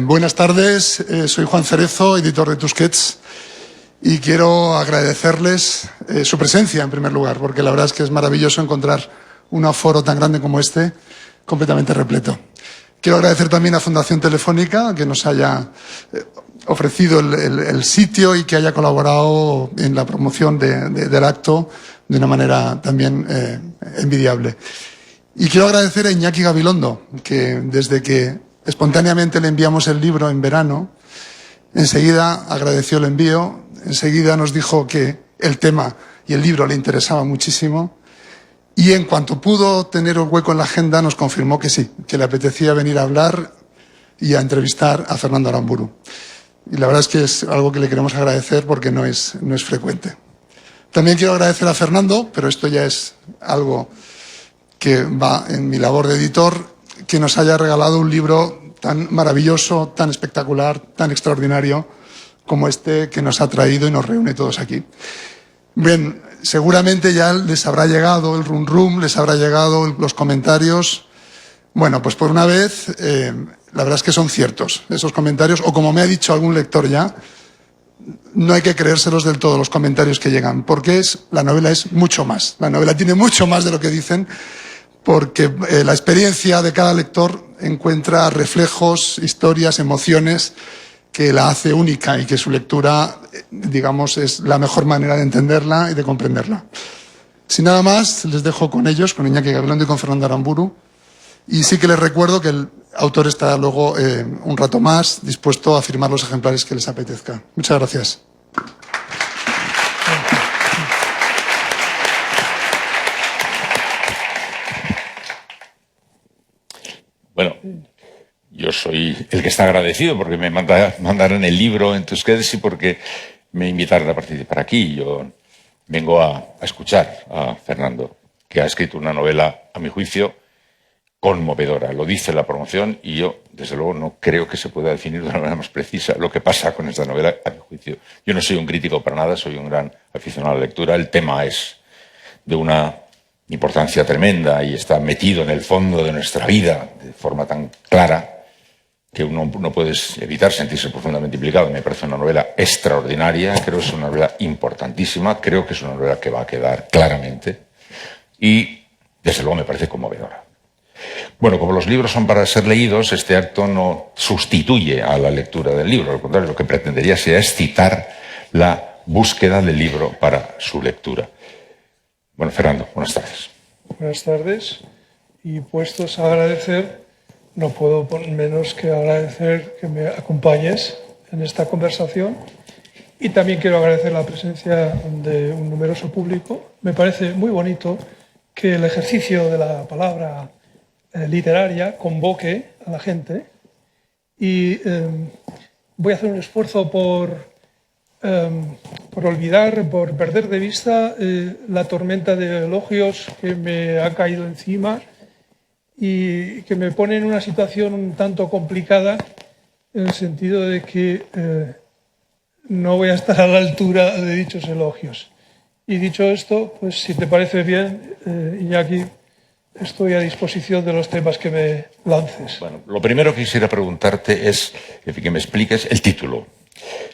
Buenas tardes, soy Juan Cerezo, editor de Tusquets, y quiero agradecerles su presencia en primer lugar, porque la verdad es que es maravilloso encontrar un aforo tan grande como este, completamente repleto. Quiero agradecer también a Fundación Telefónica que nos haya ofrecido el sitio y que haya colaborado en la promoción del acto de una manera también envidiable. Y quiero agradecer a Iñaki Gabilondo, que desde que espontáneamente le enviamos el libro en verano, enseguida agradeció el envío, enseguida nos dijo que el tema y el libro le interesaba muchísimo y en cuanto pudo tener un hueco en la agenda nos confirmó que sí, que le apetecía venir a hablar y a entrevistar a Fernando Aramburu. Y la verdad es que es algo que le queremos agradecer porque no es frecuente. También quiero agradecer a Fernando, pero esto ya es algo que va en mi labor de editor, que nos haya regalado un libro tan maravilloso, tan espectacular, tan extraordinario como este que nos ha traído y nos reúne todos aquí. Bien, seguramente ya les habrá llegado el rum rum, les habrá llegado los comentarios. Bueno, pues por una vez, la verdad es que son ciertos esos comentarios, o como me ha dicho algún lector ya, no hay que creérselos del todo los comentarios que llegan, porque la novela es mucho más. La novela tiene mucho más de lo que dicen, porque la experiencia de cada lector encuentra reflejos, historias, emociones que la hace única y que su lectura, digamos, es la mejor manera de entenderla y de comprenderla. Sin nada más, les dejo con ellos, con Iñaki Gabilondo y con Fernando Aramburu. Y sí que les recuerdo que el autor está luego un rato más dispuesto a firmar los ejemplares que les apetezca. Muchas gracias. Bueno, yo soy el que está agradecido porque me mandaron el libro en Tusquets y porque me invitaron a participar aquí. Yo vengo a escuchar a Fernando, que ha escrito una novela, a mi juicio, conmovedora. Lo dice la promoción y yo, desde luego, no creo que se pueda definir de una manera más precisa lo que pasa con esta novela, a mi juicio. Yo no soy un crítico para nada, soy un gran aficionado a la lectura. El tema es de una importancia tremenda y está metido en el fondo de nuestra vida de forma tan clara que uno no puede evitar sentirse profundamente implicado. Me parece una novela extraordinaria, creo que es una novela importantísima, creo que es una novela que va a quedar claramente y, desde luego, me parece conmovedora. Bueno, como los libros son para ser leídos, este acto no sustituye a la lectura del libro. Al contrario, lo que pretendería sea excitar la búsqueda del libro para su lectura. Bueno, Fernando, buenas tardes. Buenas tardes. Y puestos a agradecer, no puedo menos que agradecer que me acompañes en esta conversación. Y también quiero agradecer la presencia de un numeroso público. Me parece muy bonito que el ejercicio de la palabra literaria convoque a la gente y voy a hacer un esfuerzo por olvidar, por perder de vista la tormenta de elogios que me ha caído encima y que me pone en una situación un tanto complicada en el sentido de que no voy a estar a la altura de dichos elogios. Y dicho esto, pues si te parece bien, Iñaki, estoy a disposición de los temas que me lances. Bueno, lo primero que quisiera preguntarte es que me expliques el título.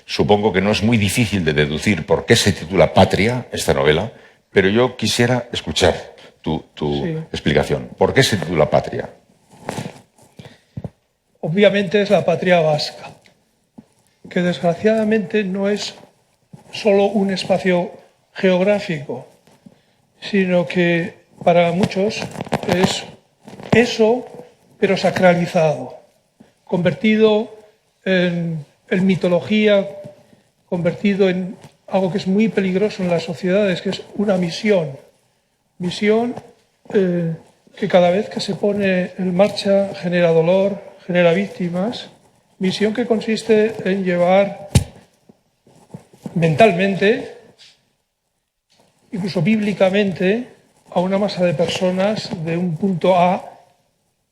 Supongo que no es muy difícil de deducir por qué se titula Patria, esta novela, pero yo quisiera escuchar tu explicación. ¿Por qué se titula Patria? Obviamente es la patria vasca, que desgraciadamente no es solo un espacio geográfico, sino que para muchos es eso, pero sacralizado, convertido en mitología, convertido en algo que es muy peligroso en las sociedades, que es una misión. Misión que cada vez que se pone en marcha genera dolor, genera víctimas. Misión que consiste en llevar mentalmente, incluso bíblicamente, a una masa de personas de un punto A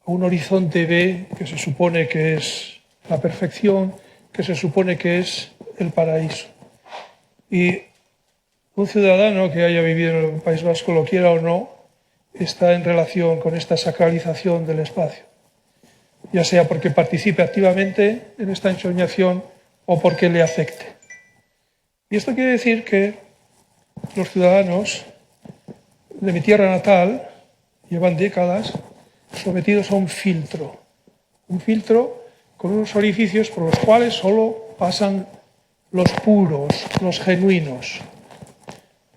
un horizonte B que se supone que es la perfección, que se supone que es el paraíso. Y un ciudadano que haya vivido en el País Vasco, lo quiera o no, está en relación con esta sacralización del espacio. ya sea porque participe activamente en esta ensoñación o porque le afecte. Y esto quiere decir que los ciudadanos de mi tierra natal llevan décadas sometidos a un filtro con unos orificios por los cuales solo pasan los puros, los genuinos,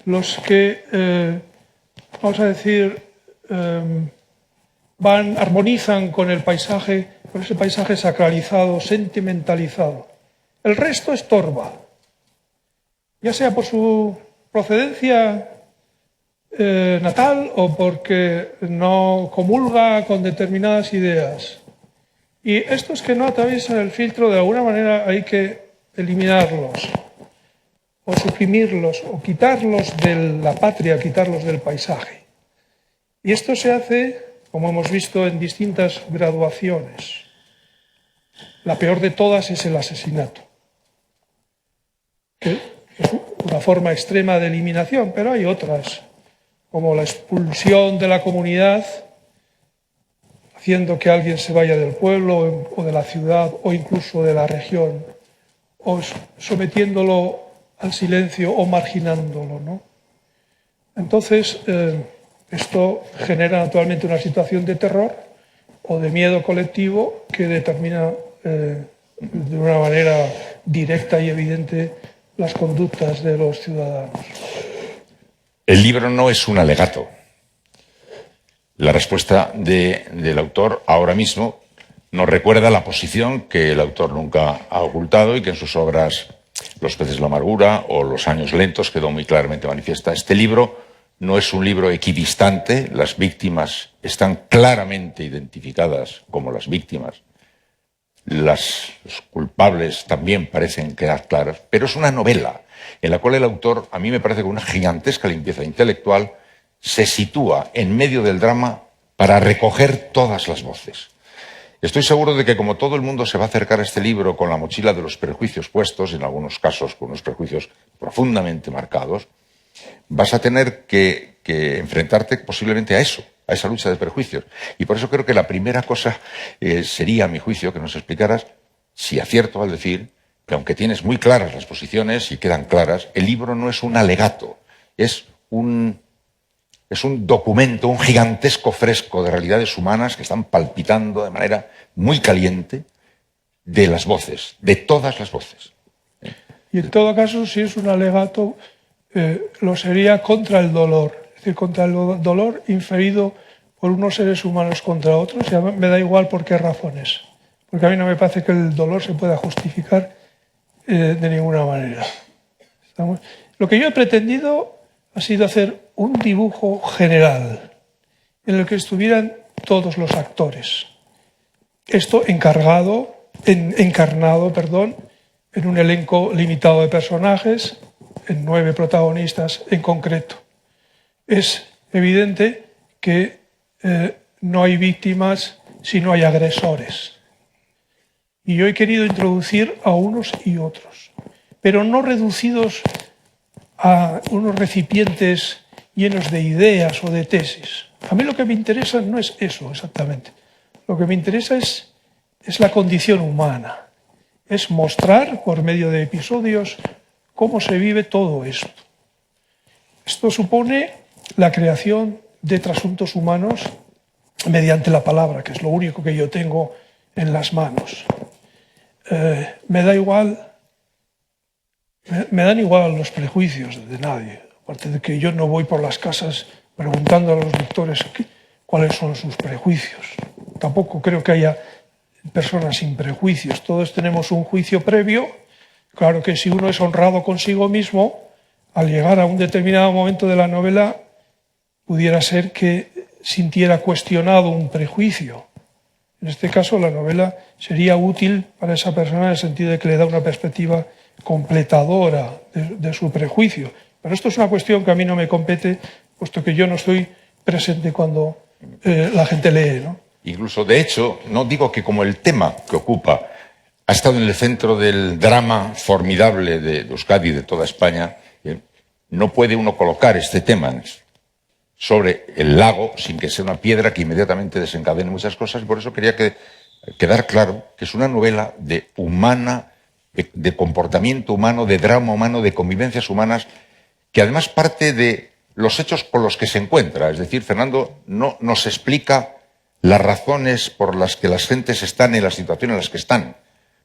los que, vamos a decir, armonizan con el paisaje, con ese paisaje sacralizado, sentimentalizado. El resto estorba, ya sea por su procedencia natal o porque no comulga con determinadas ideas. Y estos que no atraviesan el filtro, de alguna manera hay que eliminarlos, o suprimirlos, o quitarlos de la patria, quitarlos del paisaje. Y esto se hace, como hemos visto, en distintas graduaciones. La peor de todas es el asesinato, que es una forma extrema de eliminación, pero hay otras, como la expulsión de la comunidad, haciendo que alguien se vaya del pueblo o de la ciudad o incluso de la región, o sometiéndolo al silencio o marginándolo, ¿no? Entonces, esto genera naturalmente una situación de terror o de miedo colectivo que determina de una manera directa y evidente las conductas de los ciudadanos. El libro no es un alegato. La respuesta del autor ahora mismo nos recuerda la posición que el autor nunca ha ocultado y que en sus obras Los peces de la amargura o Los años lentos quedó muy claramente manifiesta. Este libro no es un libro equidistante, las víctimas están claramente identificadas como las víctimas, los culpables también parecen quedar claros, pero es una novela en la cual el autor, a mí me parece con una gigantesca limpieza intelectual, se sitúa en medio del drama para recoger todas las voces. Estoy seguro de que como todo el mundo se va a acercar a este libro con la mochila de los prejuicios puestos, en algunos casos con unos prejuicios profundamente marcados, vas a tener que enfrentarte posiblemente a eso, a esa lucha de prejuicios. Y por eso creo que la primera cosa sería, a mi juicio, que nos explicaras si acierto al decir que aunque tienes muy claras las posiciones y quedan claras, el libro no es un alegato, es un documento, un gigantesco fresco de realidades humanas que están palpitando de manera muy caliente de las voces, de todas las voces. Y en todo caso, si es un alegato, lo sería contra el dolor, es decir, contra el dolor inferido por unos seres humanos contra otros, y me da igual por qué razones, porque a mí no me parece que el dolor se pueda justificar de ninguna manera. Lo que yo he pretendido ha sido hacer un dibujo general en el que estuvieran todos los actores. Esto encarnado, en un elenco limitado de personajes, en 9 protagonistas en concreto. Es evidente que no hay víctimas si no hay agresores. Y yo he querido introducir a unos y otros, pero no reducidos a unos recipientes llenos de ideas o de tesis. A mí lo que me interesa no es eso exactamente. Lo que me interesa es la condición humana. Es mostrar por medio de episodios cómo se vive todo esto. Esto supone la creación de trasuntos humanos mediante la palabra, que es lo único que yo tengo en las manos. Me dan igual los prejuicios de nadie, aparte de que yo no voy por las casas preguntando a los lectores cuáles son sus prejuicios. Tampoco creo que haya personas sin prejuicios. Todos tenemos un juicio previo. Claro que si uno es honrado consigo mismo, al llegar a un determinado momento de la novela, pudiera ser que sintiera cuestionado un prejuicio. En este caso, la novela sería útil para esa persona en el sentido de que le da una perspectiva completadora de su prejuicio. Pero esto es una cuestión que a mí no me compete, puesto que yo no estoy presente cuando la gente lee, ¿no? Incluso, de hecho, no digo que como el tema que ocupa ha estado en el centro del drama formidable de Euskadi y de toda España, no puede uno colocar este tema sobre el lago sin que sea una piedra que inmediatamente desencadene muchas cosas, y por eso quería que quedar claro que es una novela de comportamiento humano, de drama humano, de convivencias humanas, que además parte de los hechos con los que se encuentra. Es decir, Fernando no nos explica las razones por las que las gentes están en la situación en las que están.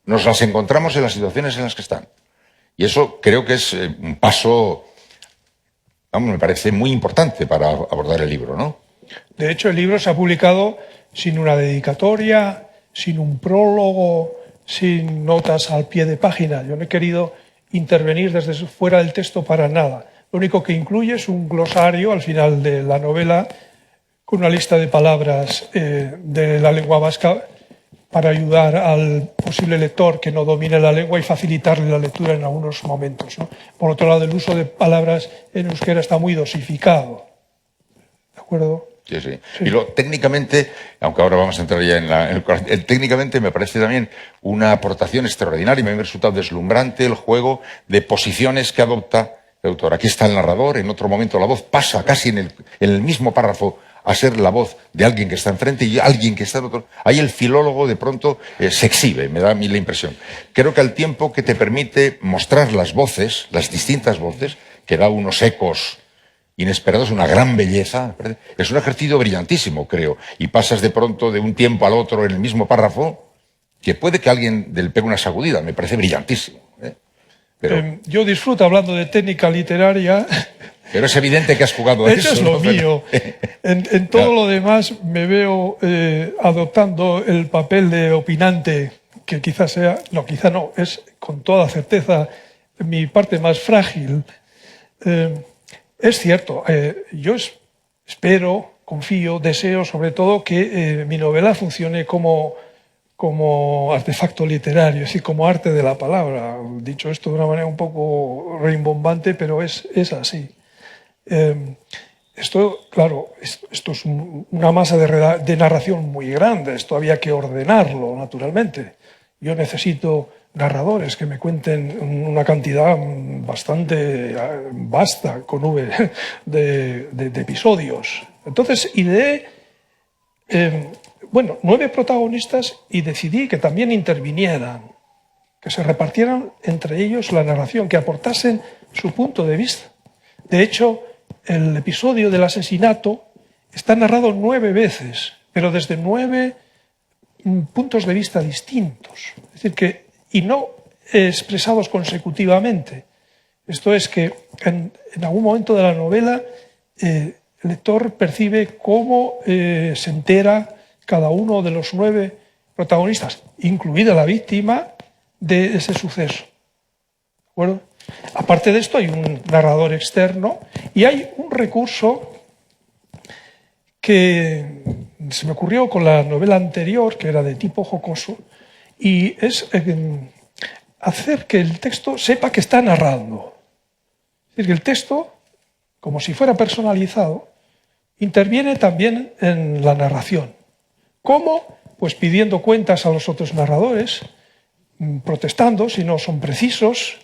Nos las encontramos en las situaciones en las que están. Y eso creo que es un paso, vamos, me parece muy importante para abordar el libro, ¿no? De hecho, el libro se ha publicado sin una dedicatoria, sin un prólogo, sin notas al pie de página. Yo no he querido intervenir desde fuera del texto para nada. Lo único que incluye es un glosario al final de la novela con una lista de palabras de la lengua vasca para ayudar al posible lector que no domine la lengua y facilitarle la lectura en algunos momentos, ¿no? Por otro lado, el uso de palabras en euskera está muy dosificado. ¿De acuerdo? Sí, sí. Y luego, técnicamente, aunque ahora vamos a entrar ya técnicamente me parece también una aportación extraordinaria. Me ha resultado deslumbrante el juego de posiciones que adopta el autor. Aquí está el narrador, en otro momento la voz pasa casi en el mismo párrafo a ser la voz de alguien que está enfrente y alguien que está en otro. Ahí el filólogo de pronto se exhibe, me da a mí la impresión. Creo que al tiempo que te permite mostrar las voces, las distintas voces, que da unos ecos inesperados, una gran belleza, es un ejercicio brillantísimo, creo. Y pasas de pronto de un tiempo al otro en el mismo párrafo, que puede que alguien le pegue una sacudida, me parece brillantísimo. Pero yo disfruto hablando de técnica literaria. Pero es evidente que has jugado a eso. Eso es lo mío. En todo lo demás me veo adoptando el papel de opinante, que quizás sea, no, quizá no, es con toda certeza mi parte más frágil. Es cierto, yo espero, confío, deseo sobre todo que mi novela funcione como artefacto literario, es decir, como arte de la palabra. Dicho esto de una manera un poco rimbombante, pero es así. Esto, claro, esto es una masa de narración muy grande, esto había que ordenarlo, naturalmente. Yo necesito narradores que me cuenten una cantidad bastante vasta, con V, de episodios. Entonces ideé, 9 protagonistas y decidí que también intervinieran, que se repartieran entre ellos la narración, que aportasen su punto de vista. De hecho, el episodio del asesinato está narrado 9 veces, pero desde 9 puntos de vista distintos. Es decir, y no expresados consecutivamente. Esto es que en algún momento de la novela el lector percibe cómo se entera cada uno de los 9 protagonistas, incluida la víctima, de ese suceso. ¿De acuerdo? Aparte de esto hay un narrador externo y hay un recurso que se me ocurrió con la novela anterior, que era de tipo jocoso, y es hacer que el texto sepa que está narrando. Es decir, que el texto, como si fuera personalizado, interviene también en la narración. ¿Cómo? Pues pidiendo cuentas a los otros narradores, protestando si no son precisos,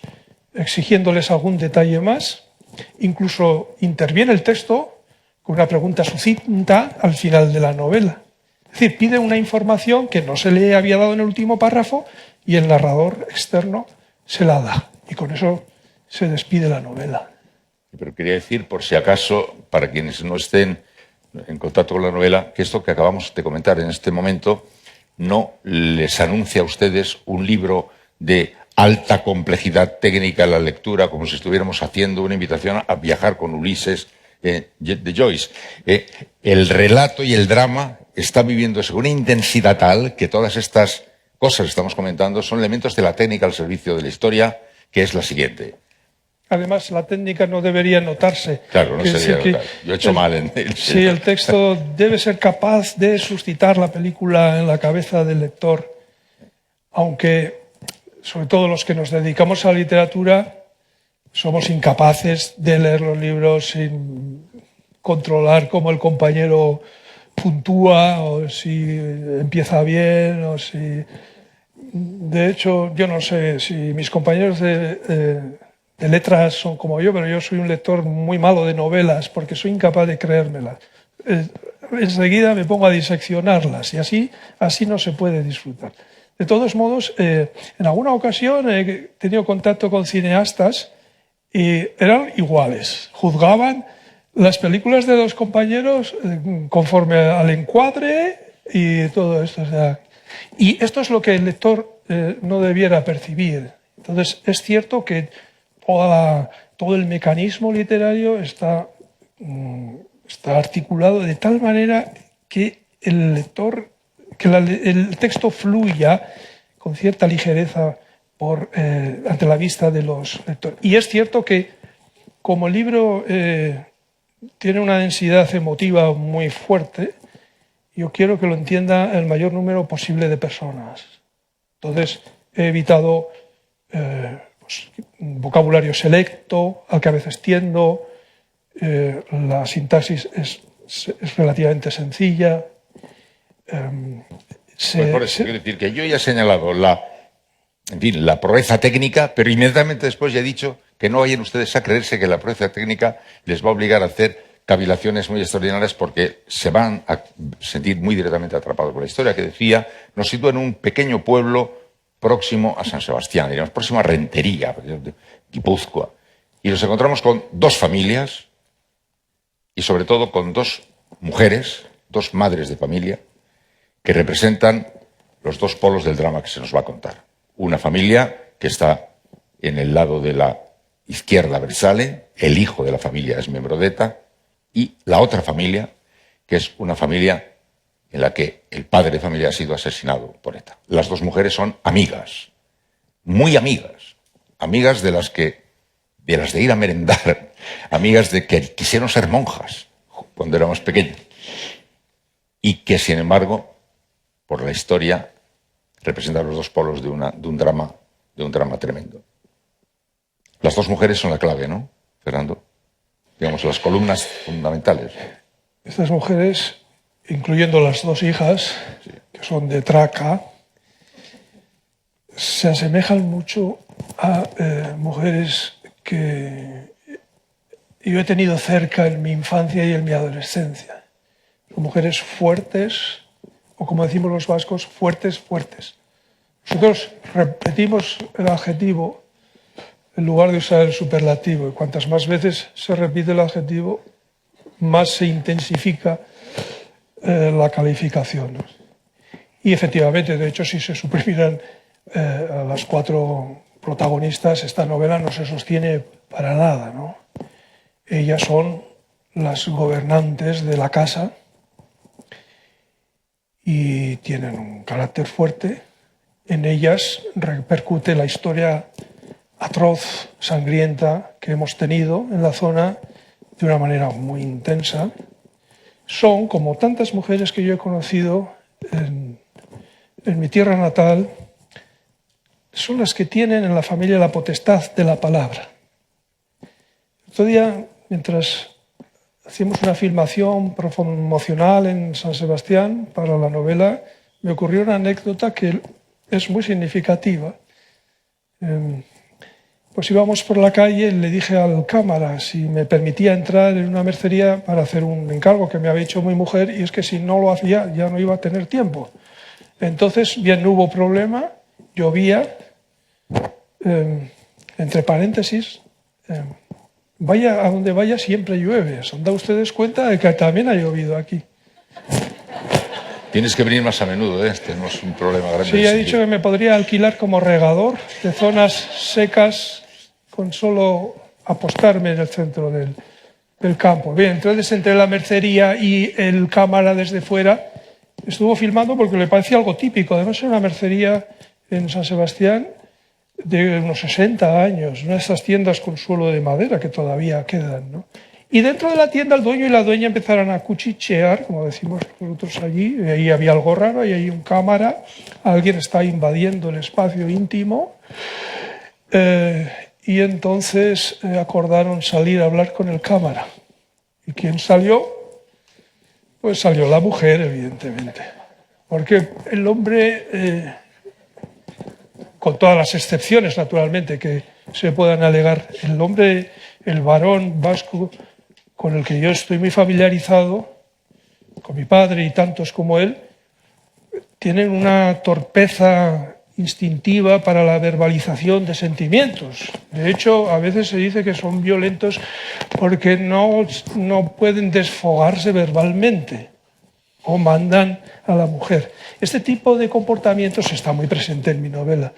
exigiéndoles algún detalle más. Incluso interviene el texto con una pregunta sucinta al final de la novela. Es decir, pide una información que no se le había dado en el último párrafo y el narrador externo se la da. Y con eso se despide la novela. Pero quería decir, por si acaso, para quienes no estén en contacto con la novela, que esto que acabamos de comentar en este momento no les anuncia a ustedes un libro de alta complejidad técnica en la lectura, como si estuviéramos haciendo una invitación a viajar con Ulises de Joyce. El relato y el drama está viviéndose con una intensidad tal que todas estas cosas que estamos comentando son elementos de la técnica al servicio de la historia, que es la siguiente. Además, la técnica no debería notarse. Claro, no sería notar. Yo he hecho mal en él. Sí, el texto debe ser capaz de suscitar la película en la cabeza del lector, aunque, sobre todo los que nos dedicamos a la literatura, somos incapaces de leer los libros sin controlar cómo el compañero puntúa o si empieza bien o si... De hecho, yo no sé si mis compañeros de letras son como yo, pero yo soy un lector muy malo de novelas porque soy incapaz de creérmelas. enseguida me pongo a diseccionarlas y así no se puede disfrutar. De todos modos, en alguna ocasión he tenido contacto con cineastas y eran iguales, juzgaban las películas de los compañeros conforme al encuadre y todo esto. O sea, y esto es lo que el lector no debiera percibir. Entonces, es cierto que todo el mecanismo literario está articulado de tal manera que el lector, el texto fluya con cierta ligereza ante la vista de los lectores. Y es cierto que como el libro tiene una densidad emotiva muy fuerte, yo quiero que lo entienda el mayor número posible de personas. Entonces, he evitado un vocabulario selecto, al que a veces tiendo, la sintaxis es relativamente sencilla. Pues por eso quiero decir que yo ya he señalado la proeza técnica, pero inmediatamente después ya he dicho que no vayan ustedes a creerse que la proeza técnica les va a obligar a hacer cavilaciones muy extraordinarias, porque se van a sentir muy directamente atrapados por la historia que decía. Nos sitúa en un pequeño pueblo próximo a San Sebastián, digamos, próximo a Rentería, Guipúzcoa. Y nos encontramos con dos familias y sobre todo con dos mujeres, dos madres de familia, que representan los dos polos del drama que se nos va a contar. Una familia que está en el lado de la izquierda versale, el hijo de la familia es miembro de ETA, y la otra familia, que es una familia en la que el padre de familia ha sido asesinado por ETA. Las dos mujeres son amigas, muy amigas, amigas de las de ir a merendar, amigas de que quisieron ser monjas cuando éramos pequeños, y que, sin embargo, por la historia, representan los dos polos de un drama tremendo. Las dos mujeres son la clave, ¿no, Fernando? Digamos, las columnas fundamentales. Estas mujeres, incluyendo las dos hijas, sí, que son de Traca, se asemejan mucho a mujeres que yo he tenido cerca en mi infancia y en mi adolescencia. Son mujeres fuertes, o como decimos los vascos, fuertes, fuertes. Nosotros repetimos el adjetivo en lugar de usar el superlativo, y cuantas más veces se repite el adjetivo, más se intensifica la calificación, ¿no? Y efectivamente, de hecho, si se suprimieran a las cuatro protagonistas, esta novela no se sostiene para nada, ¿no? Ellas son las gobernantes de la casa y tienen un carácter fuerte. En ellas repercute la historia atroz, sangrienta que hemos tenido en la zona de una manera muy intensa. Son, como tantas mujeres que yo he conocido en mi tierra natal, son las que tienen en la familia la potestad de la palabra. Otro día, mientras hacíamos una filmación promocional en San Sebastián para la novela, me ocurrió una anécdota que es muy significativa. Pues íbamos por la calle y le dije al cámara si me permitía entrar en una mercería para hacer un encargo que me había hecho mi mujer, y es que si no lo hacía ya no iba a tener tiempo. Entonces, bien, no hubo problema, llovía, entre paréntesis, vaya a donde vaya siempre llueve. ¿Se han dado ustedes cuenta de que también ha llovido aquí? Tienes que venir más a menudo, ¿eh? Tenemos un problema grande. Sí, he dicho que me podría alquilar como regador de zonas secas con solo apostarme en el centro del campo. Bien, entonces entre la mercería y el cámara desde fuera estuvo filmando porque le parecía algo típico. Además era una mercería en San Sebastián de unos 60 años, una de esas tiendas con suelo de madera que todavía quedan, ¿no? Y dentro de la tienda el dueño y la dueña empezaron a cuchichear, como decimos nosotros allí, y ahí había algo raro, y hay un cámara, alguien está invadiendo el espacio íntimo, y entonces acordaron salir a hablar con el cámara. ¿Y quién salió? Pues salió la mujer, evidentemente, porque el hombre, con todas las excepciones naturalmente que se puedan alegar, el hombre, el varón vasco con el que yo estoy muy familiarizado, con mi padre y tantos como él, tienen una torpeza instintiva para la verbalización de sentimientos. De hecho, a veces se dice que son violentos porque no pueden desfogarse verbalmente o mandan a la mujer. Este tipo de comportamientos está muy presente en mi novela.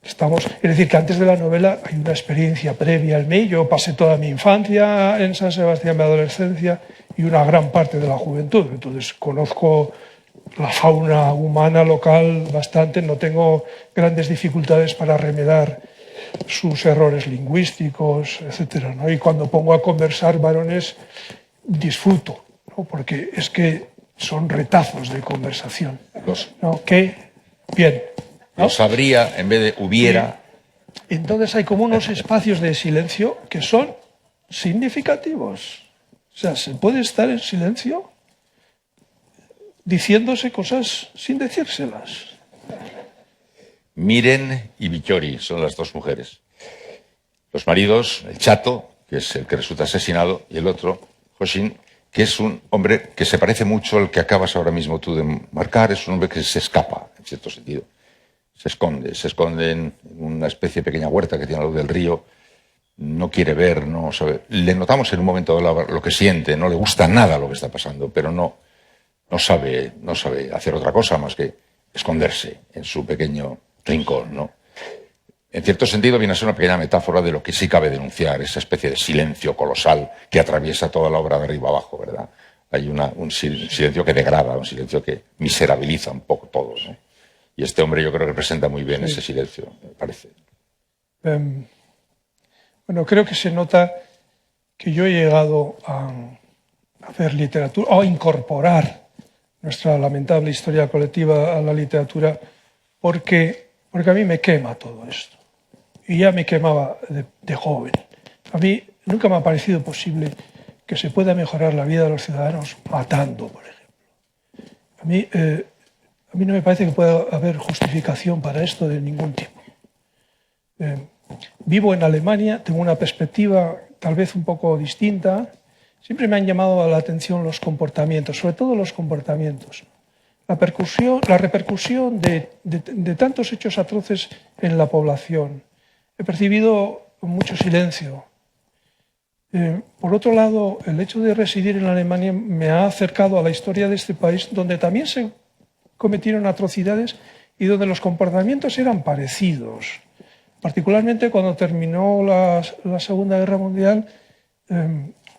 Es decir, que antes de la novela hay una experiencia previa al mí. Yo pasé toda mi infancia en San Sebastián, mi adolescencia y una gran parte de la juventud. Entonces conozco la fauna humana local bastante, no tengo grandes dificultades para remediar sus errores lingüísticos, etc., ¿no? Y cuando pongo a conversar varones, disfruto, ¿no? Porque es que son retazos de conversación. ¿No? ¡Qué bien! ¿No? Lo sabría en vez de hubiera. Y entonces hay como unos espacios de silencio que son significativos. O sea, se puede estar en silencio diciéndose cosas sin decírselas. Miren y Vittori son las dos mujeres. Los maridos, el chato, que es el que resulta asesinado, y el otro, Hoshin, que es un hombre que se parece mucho al que acabas ahora mismo tú de marcar. Es un hombre que se escapa, en cierto sentido. Se esconde en una especie de pequeña huerta que tiene al lado del río. No quiere ver, no sabe. Le notamos en un momento dado lo que siente, no le gusta nada lo que está pasando, pero no sabe hacer otra cosa más que esconderse en su pequeño rincón, ¿no? En cierto sentido viene a ser una pequeña metáfora de lo que sí cabe denunciar, esa especie de silencio colosal que atraviesa toda la obra de arriba abajo, ¿verdad? Hay un silencio que degrada, un silencio que miserabiliza un poco todo, ¿no? Y este hombre yo creo que representa muy bien ese silencio, me parece. Bueno, creo que se nota que yo he llegado a hacer literatura, o a incorporar nuestra lamentable historia colectiva a la literatura, porque a mí me quema todo esto. Y ya me quemaba de joven. A mí nunca me ha parecido posible que se pueda mejorar la vida de los ciudadanos matando, por ejemplo. A mí no me parece que pueda haber justificación para esto de ningún tipo. Vivo en Alemania, tengo una perspectiva tal vez un poco distinta. Siempre me han llamado la atención los comportamientos, sobre todo los comportamientos. La repercusión de tantos hechos atroces en la población. He percibido mucho silencio. Por otro lado, el hecho de residir en Alemania me ha acercado a la historia de este país, donde también se cometieron atrocidades y donde los comportamientos eran parecidos. Particularmente cuando terminó la Segunda Guerra Mundial,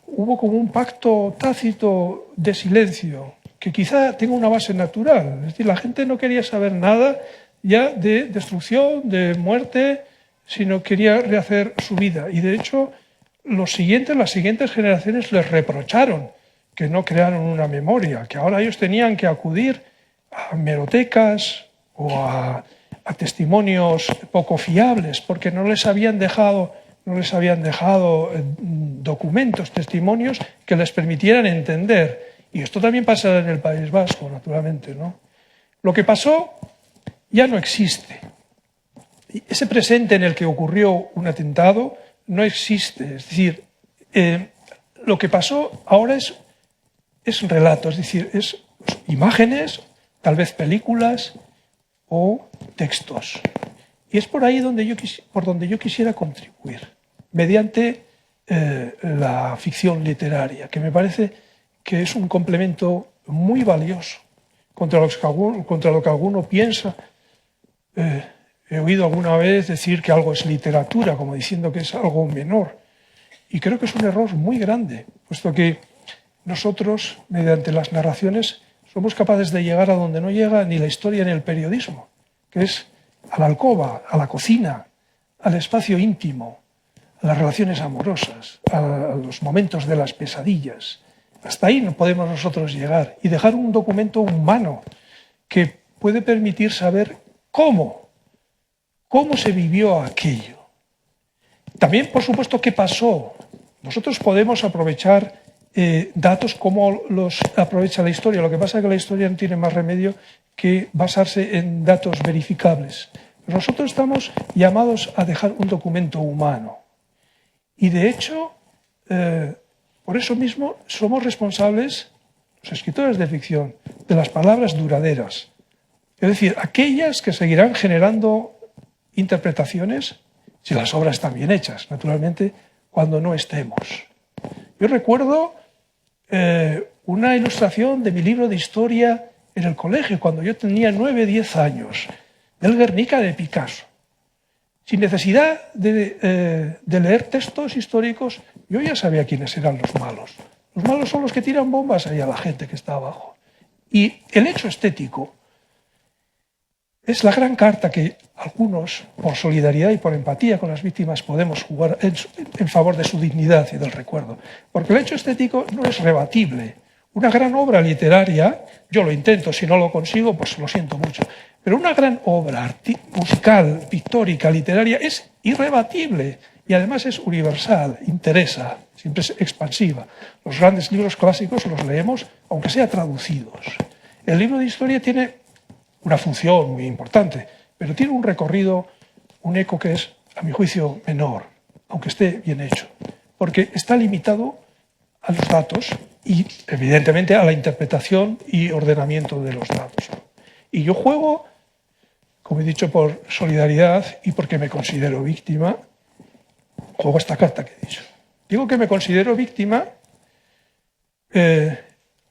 hubo como un pacto tácito de silencio, que quizá tenga una base natural. Es decir, la gente no quería saber nada ya de destrucción, de muerte, sino quería rehacer su vida. Y de hecho, las siguientes generaciones les reprocharon que no crearon una memoria, que ahora ellos tenían que acudir a hemerotecas o a testimonios poco fiables, porque no les habían dejado documentos, testimonios que les permitieran entender. Y esto también pasa en el País Vasco, naturalmente, ¿no? Lo que pasó ya no existe. Ese presente en el que ocurrió un atentado no existe. Es decir, lo que pasó ahora es un relato, es decir, es imágenes, tal vez películas o textos. Y es por ahí por donde yo quisiera contribuir, mediante la ficción literaria, que me parece que es un complemento muy valioso contra lo que alguno piensa. He oído alguna vez decir que algo es literatura, como diciendo que es algo menor. Y creo que es un error muy grande, puesto que nosotros, mediante las narraciones, somos capaces de llegar a donde no llega ni la historia ni el periodismo, que es a la alcoba, a la cocina, al espacio íntimo, a las relaciones amorosas, a los momentos de las pesadillas. Hasta ahí no podemos nosotros llegar y dejar un documento humano que puede permitir saber cómo se vivió aquello. También, por supuesto, qué pasó. Nosotros podemos aprovechar datos como los aprovecha la historia. Lo que pasa es que la historia no tiene más remedio que basarse en datos verificables. Pero nosotros estamos llamados a dejar un documento humano. Y de hecho, por eso mismo somos responsables, los escritores de ficción, de las palabras duraderas. Es decir, aquellas que seguirán generando interpretaciones si las obras están bien hechas, naturalmente, cuando no estemos. Yo recuerdo una ilustración de mi libro de historia en el colegio, cuando yo tenía 9, 10 años, del Guernica de Picasso. Sin necesidad de leer textos históricos, yo ya sabía quiénes eran los malos. Los malos son los que tiran bombas ahí a la gente que está abajo. Y el hecho estético es la gran carta que algunos, por solidaridad y por empatía con las víctimas, podemos jugar en favor de su dignidad y del recuerdo. Porque el hecho estético no es rebatible. Una gran obra literaria, yo lo intento, si no lo consigo, pues lo siento mucho, pero una gran obra musical, pictórica, literaria, es irrebatible y además es universal, interesa, siempre es expansiva. Los grandes libros clásicos los leemos, aunque sea traducidos. El libro de historia tiene una función muy importante, pero tiene un recorrido, un eco que es, a mi juicio, menor, aunque esté bien hecho, porque está limitado a los datos y, evidentemente, a la interpretación y ordenamiento de los datos. Y yo juego, como he dicho, por solidaridad y porque me considero víctima, juego esta carta que he dicho. Digo que me considero víctima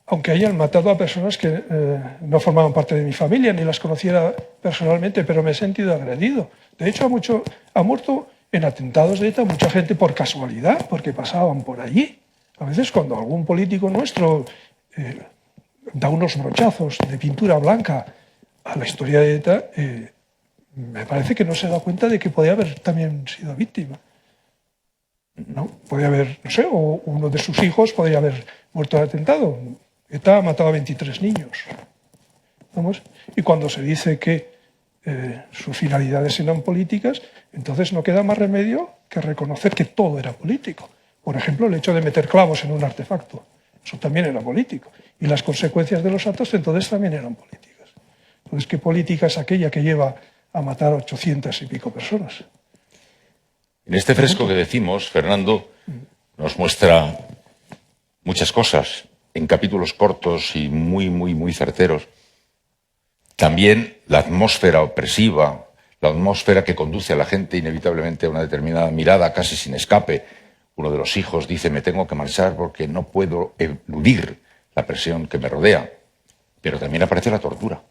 aunque hayan matado a personas que no formaban parte de mi familia ni las conociera personalmente, pero me he sentido agredido. De hecho, ha muerto en atentados de ETA mucha gente por casualidad, porque pasaban por allí. A veces cuando algún político nuestro da unos brochazos de pintura blanca a la historia de ETA, me parece que no se da cuenta de que podía haber también sido víctima. ¿No? Podía haber, no sé, o uno de sus hijos podría haber muerto de atentado. ETA ha matado a 23 niños. ¿Vamos? Y cuando se dice que sus finalidades eran políticas, entonces no queda más remedio que reconocer que todo era político. Por ejemplo, el hecho de meter clavos en un artefacto. Eso también era político. Y las consecuencias de los actos entonces también eran políticas. Entonces, ¿qué política es aquella que lleva a matar a 800 y pico personas? En este fresco que decimos, Fernando nos muestra muchas cosas en capítulos cortos y muy certeros. También la atmósfera opresiva, la atmósfera que conduce a la gente inevitablemente a una determinada mirada casi sin escape. Uno de los hijos dice: me tengo que marchar porque no puedo eludir la presión que me rodea. Pero también aparece la tortura.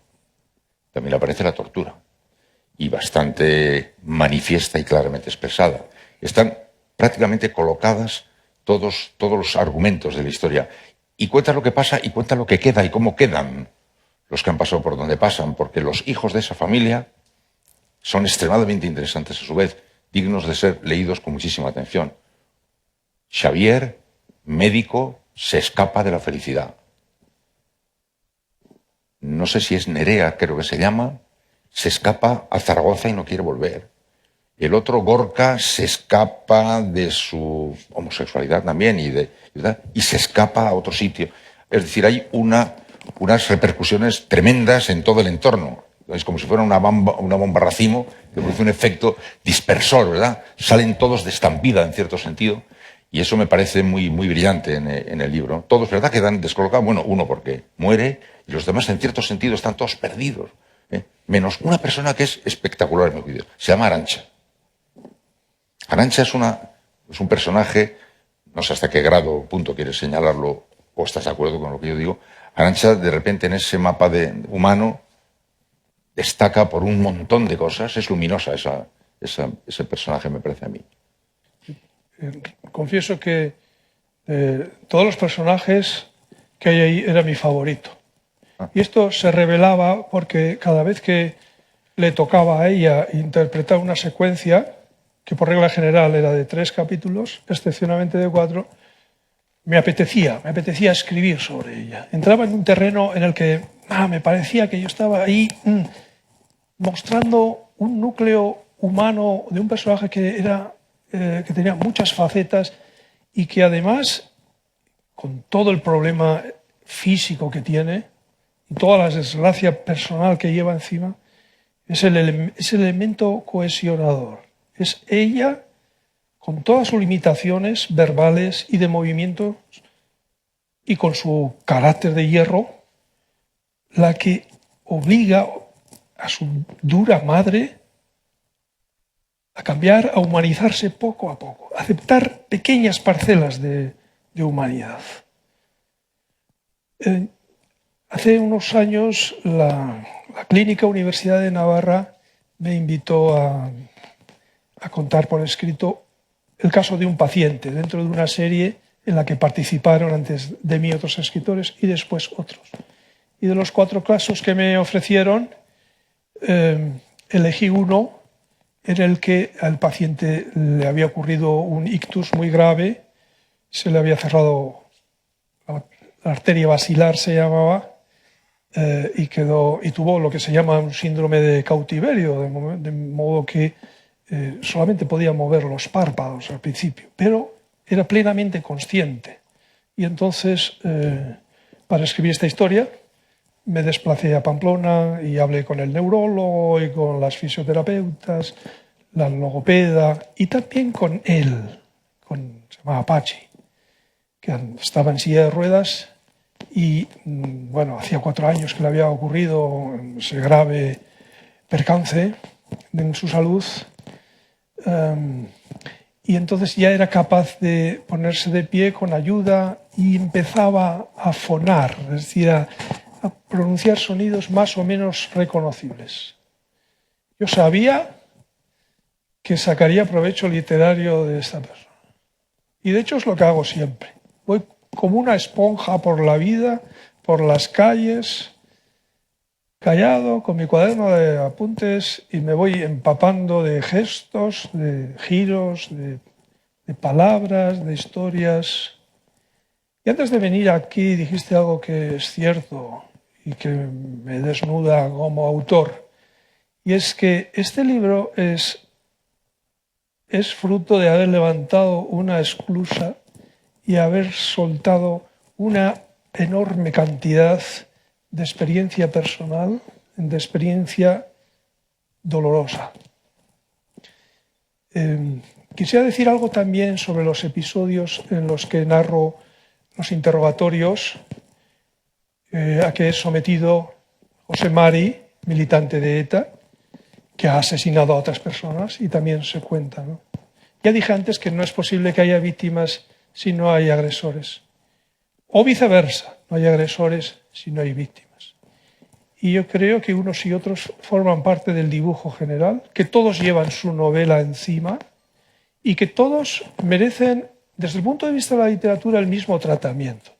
También aparece la tortura. Y bastante manifiesta y claramente expresada. Están prácticamente colocadas todos los argumentos de la historia. Y cuenta lo que pasa y cuenta lo que queda y cómo quedan los que han pasado por donde pasan, porque los hijos de esa familia son extremadamente interesantes a su vez, dignos de ser leídos con muchísima atención. Xavier, médico, se escapa de la felicidad. No sé si es Nerea, creo que se llama, se escapa a Zaragoza y no quiere volver. El otro, Gorka, se escapa de su homosexualidad también y se escapa a otro sitio. Es decir, hay unas repercusiones tremendas en todo el entorno. Es como si fuera una bomba racimo que produce un efecto dispersor, ¿verdad? Salen todos de estampida, en cierto sentido, y eso me parece muy brillante en el libro. Todos, ¿verdad?, quedan descolocados. Bueno, uno porque muere y los demás, en cierto sentido, están todos perdidos. Menos una persona que es espectacular en mi juicio. Se llama Arantxa. Arantxa es un personaje, no sé hasta qué grado o punto quieres señalarlo o estás de acuerdo con lo que yo digo. Arantxa, de repente, en ese mapa humano, destaca por un montón de cosas. Es luminosa ese personaje, me parece a mí. Confieso que todos los personajes que hay ahí era mi favorito. Y esto se revelaba porque cada vez que le tocaba a ella interpretar una secuencia, que por regla general era de 3 capítulos, excepcionalmente de 4, me apetecía escribir sobre ella. Entraba en un terreno en el que me parecía que yo estaba ahí mostrando un núcleo humano de un personaje que tenía muchas facetas y que además, con todo el problema físico que tiene y toda la desgracia personal que lleva encima, es el elemento cohesionador. Es ella, con todas sus limitaciones verbales y de movimientos, y con su carácter de hierro, la que obliga a su dura madre a cambiar, a humanizarse poco a poco, a aceptar pequeñas parcelas de humanidad. Hace unos años la Clínica Universidad de Navarra me invitó a contar por escrito el caso de un paciente dentro de una serie en la que participaron antes de mí otros escritores y después otros. Y de los 4 casos que me ofrecieron, elegí uno en el que al paciente le había ocurrido un ictus muy grave, se le había cerrado la arteria basilar, se llamaba, y tuvo lo que se llama un síndrome de cautiverio, de modo que solamente podía mover los párpados al principio, pero era plenamente consciente. Y entonces, para escribir esta historia, me desplacé a Pamplona y hablé con el neurólogo y con las fisioterapeutas, la logopeda y también con él, se llamaba Pachi, que estaba en silla de ruedas y, bueno, hacía 4 años que le había ocurrido ese grave percance en su salud. Y entonces ya era capaz de ponerse de pie con ayuda y empezaba a fonar, es decir, a pronunciar sonidos más o menos reconocibles. Yo sabía que sacaría provecho literario de esta persona. Y de hecho es lo que hago siempre. Voy como una esponja por la vida, por las calles, callado, con mi cuaderno de apuntes, y me voy empapando de gestos, de giros, de palabras, de historias. Y antes de venir aquí dijiste algo que es cierto y que me desnuda como autor. Y es que este libro es fruto de haber levantado una esclusa y haber soltado una enorme cantidad de experiencia personal, de experiencia dolorosa. Quisiera decir algo también sobre los episodios en los que narro los interrogatorios a que es sometido José Mari, militante de ETA, que ha asesinado a otras personas, y también se cuenta, ¿no? Ya dije antes que no es posible que haya víctimas si no hay agresores. O viceversa, no hay agresores si no hay víctimas. Y yo creo que unos y otros forman parte del dibujo general, que todos llevan su novela encima y que todos merecen, desde el punto de vista de la literatura, el mismo tratamiento,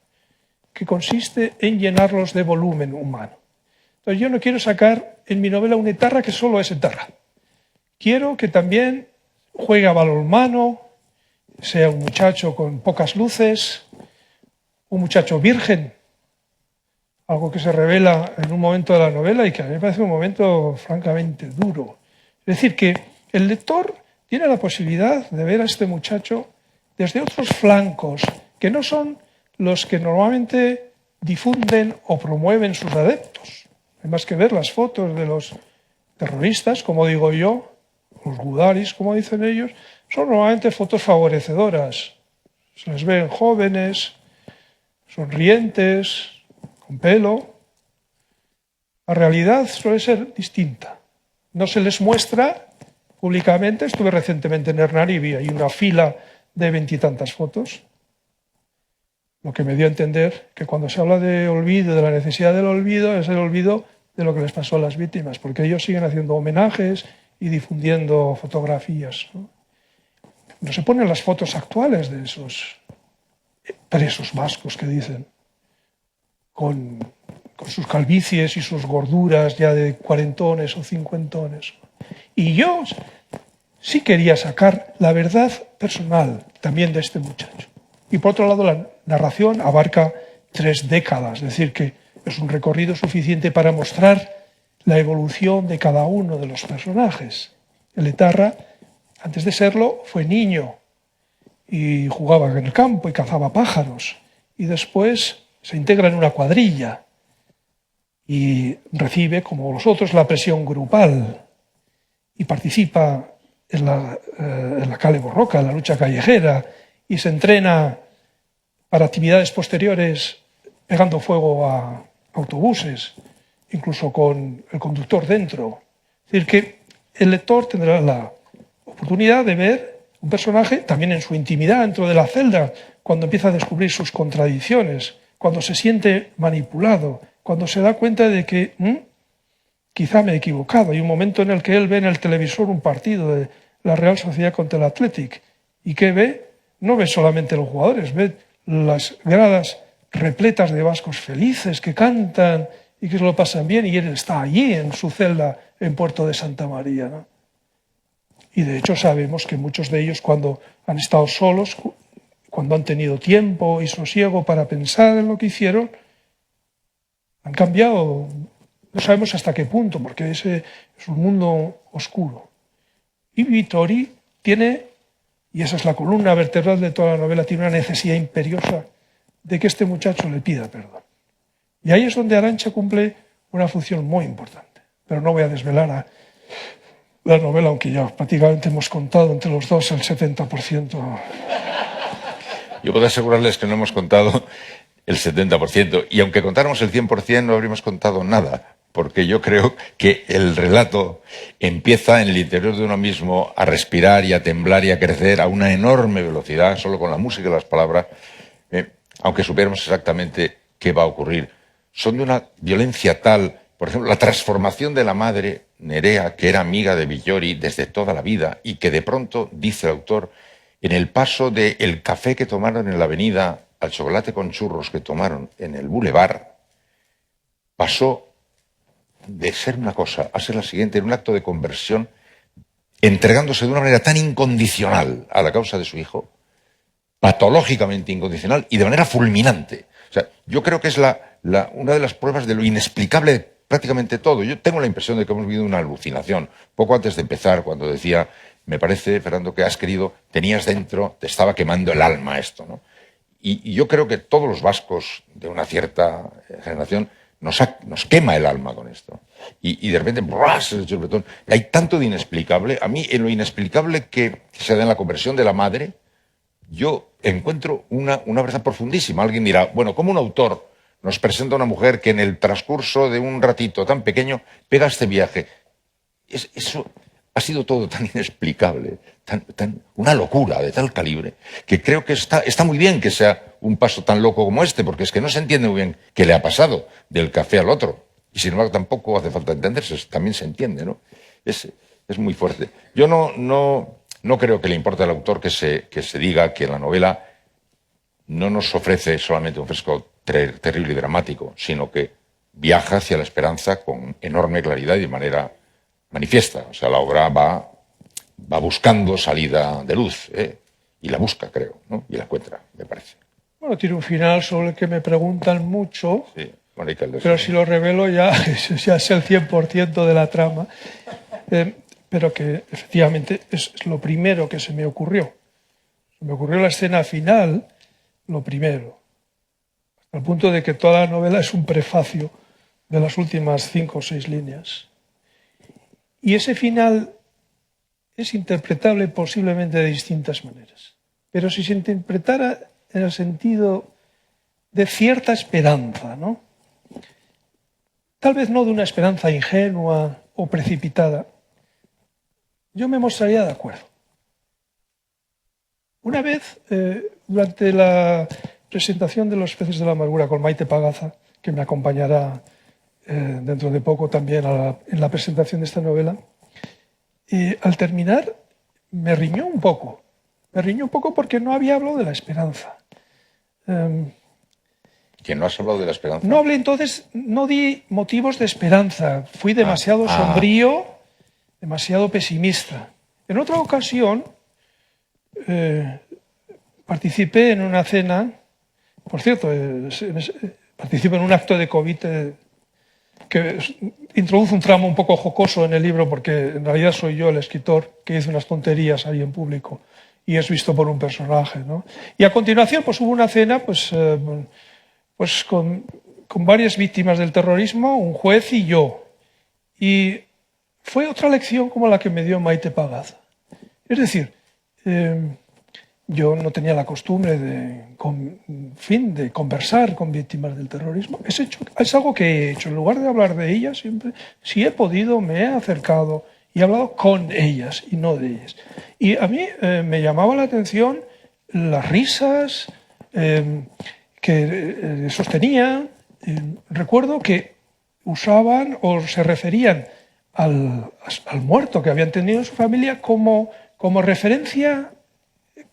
que consiste en llenarlos de volumen humano. Entonces yo no quiero sacar en mi novela una etarra que solo es etarra. Quiero que también juegue a balonmano, sea un muchacho con pocas luces, un muchacho virgen, algo que se revela en un momento de la novela y que a mí me parece un momento francamente duro. Es decir, que el lector tiene la posibilidad de ver a este muchacho desde otros flancos, que no son los que normalmente difunden o promueven sus adeptos. Hay más que ver las fotos de los terroristas, como digo yo, los gudaris, como dicen ellos, son normalmente fotos favorecedoras. Se les ven jóvenes, sonrientes, con pelo. La realidad suele ser distinta. No se les muestra públicamente. Estuve recientemente en Hernani y vi ahí una fila de 20 y tantas fotos, lo que me dio a entender que cuando se habla de olvido, de la necesidad del olvido, es el olvido de lo que les pasó a las víctimas, porque ellos siguen haciendo homenajes y difundiendo fotografías, ¿no? No se ponen las fotos actuales de esos presos vascos que dicen, con sus calvicies y sus gorduras ya de cuarentones o cincuentones. Y yo sí quería sacar la verdad personal también de este muchacho. Y por otro lado, la narración abarca 3 décadas, es decir, que es un recorrido suficiente para mostrar la evolución de cada uno de los personajes. El etarra, antes de serlo, fue niño y jugaba en el campo y cazaba pájaros. Y después se integra en una cuadrilla y recibe, como los otros, la presión grupal y participa en la Kale Borroka, en la lucha callejera, y se entrena para actividades posteriores pegando fuego a autobuses, incluso con el conductor dentro. Es decir, que el lector tendrá la oportunidad de ver un personaje también en su intimidad dentro de la celda, cuando empieza a descubrir sus contradicciones, cuando se siente manipulado, cuando se da cuenta de que quizá me he equivocado. Hay un momento en el que él ve en el televisor un partido de la Real Sociedad contra el Athletic. ¿Y qué ve? No ve solamente los jugadores, ve las gradas repletas de vascos felices que cantan y que se lo pasan bien, y él está allí en su celda en Puerto de Santa María, ¿no? Y de hecho sabemos que muchos de ellos, cuando han estado solos, cuando han tenido tiempo y sosiego para pensar en lo que hicieron, han cambiado. No sabemos hasta qué punto, porque ese es un mundo oscuro. Y Vittori tiene, y esa es la columna vertebral de toda la novela, tiene una necesidad imperiosa de que este muchacho le pida perdón. Y ahí es donde Arantxa cumple una función muy importante. Pero no voy a desvelar la novela, aunque ya prácticamente hemos contado entre los dos el 70%. Yo puedo asegurarles que no hemos contado el 70%, y aunque contáramos el 100% no habríamos contado nada, porque yo creo que el relato empieza en el interior de uno mismo a respirar y a temblar y a crecer a una enorme velocidad, solo con la música y las palabras, aunque supiéramos exactamente qué va a ocurrir. Son de una violencia tal, por ejemplo, la transformación de la madre Nerea, que era amiga de Vittori desde toda la vida y que de pronto, dice el autor, en el paso del café que tomaron en la avenida al chocolate con churros que tomaron en el boulevard, pasó de ser una cosa a ser la siguiente, en un acto de conversión, entregándose de una manera tan incondicional a la causa de su hijo, patológicamente incondicional y de manera fulminante. O sea, yo creo que es una de las pruebas de lo inexplicable de prácticamente todo. Yo tengo la impresión de que hemos vivido una alucinación. Poco antes de empezar, cuando decía, me parece, Fernando, que has querido, tenías dentro, te estaba quemando el alma esto, ¿no? Y yo creo que todos los vascos de una cierta generación nos quema el alma con esto. Y de repente, ¡bras!, el botón. Hay tanto de inexplicable. A mí, en lo inexplicable que se da en la conversión de la madre, yo encuentro una verdad profundísima. Alguien dirá, bueno, ¿cómo un autor nos presenta a una mujer que en el transcurso de un ratito tan pequeño pega este viaje? Eso ha sido todo tan inexplicable, una locura de tal calibre, que creo que está muy bien que sea un paso tan loco como este, porque es que no se entiende muy bien qué le ha pasado del café al otro. Y sin embargo tampoco hace falta entenderse, también se entiende, ¿no? Es muy fuerte. Yo no creo que le importe al autor que se diga que la novela no nos ofrece solamente un fresco terrible y dramático, sino que viaja hacia la esperanza con enorme claridad y de manera manifiesta. O sea, la obra va buscando salida de luz, y la busca, creo, ¿no? Y la encuentra, me parece. Bueno, tiene un final sobre el que me preguntan mucho, Sí, Mónica, pero si lo revelo ya es el 100% de la trama. Pero que efectivamente es lo primero que se me ocurrió. Se me ocurrió la escena final, lo primero, hasta el punto de que toda la novela es un prefacio de las últimas 5 o 6 líneas. Y ese final es interpretable posiblemente de distintas maneras. Pero si se interpretara en el sentido de cierta esperanza, ¿no? Tal vez no de una esperanza ingenua o precipitada, yo me mostraría de acuerdo. Una vez, durante la presentación de Los peces de la amargura con Maite Pagaza, que me acompañará dentro de poco también en la presentación de esta novela, al terminar me riñó un poco. Me riñó un poco porque no había hablado de la esperanza. ¿Que no has hablado de la esperanza? No hablé entonces, no di motivos de esperanza. Fui demasiado sombrío, demasiado pesimista. En otra ocasión participé en una cena, por cierto, participé en un acto de COVID que introduce un tramo un poco jocoso en el libro, porque en realidad soy yo el escritor que hizo unas tonterías ahí en público y es visto por un personaje, ¿no? Y a continuación pues hubo una cena pues con varias víctimas del terrorismo, un juez y yo. Y fue otra lección como la que me dio Maite Pagaza. Es decir, yo no tenía la costumbre de conversar con víctimas del terrorismo. Es algo que he hecho. En lugar de hablar de ellas, siempre, si he podido, me he acercado y he hablado con ellas y no de ellas. Y a mí me llamaba la atención las risas que sostenían. Recuerdo que usaban o se referían al muerto que habían tenido en su familia como referencia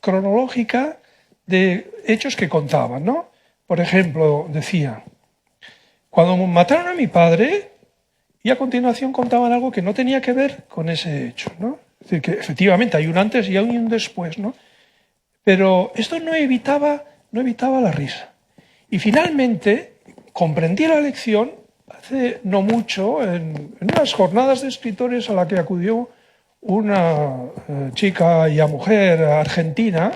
cronológica de hechos que contaban, ¿no? Por ejemplo, decía, cuando mataron a mi padre, y a continuación contaban algo que no tenía que ver con ese hecho, ¿no? Es decir, que efectivamente hay un antes y hay un después, ¿no? Pero esto no evitaba la risa. Y finalmente comprendí la lección hace no mucho en unas jornadas de escritores a la que acudió una chica y mujer argentina.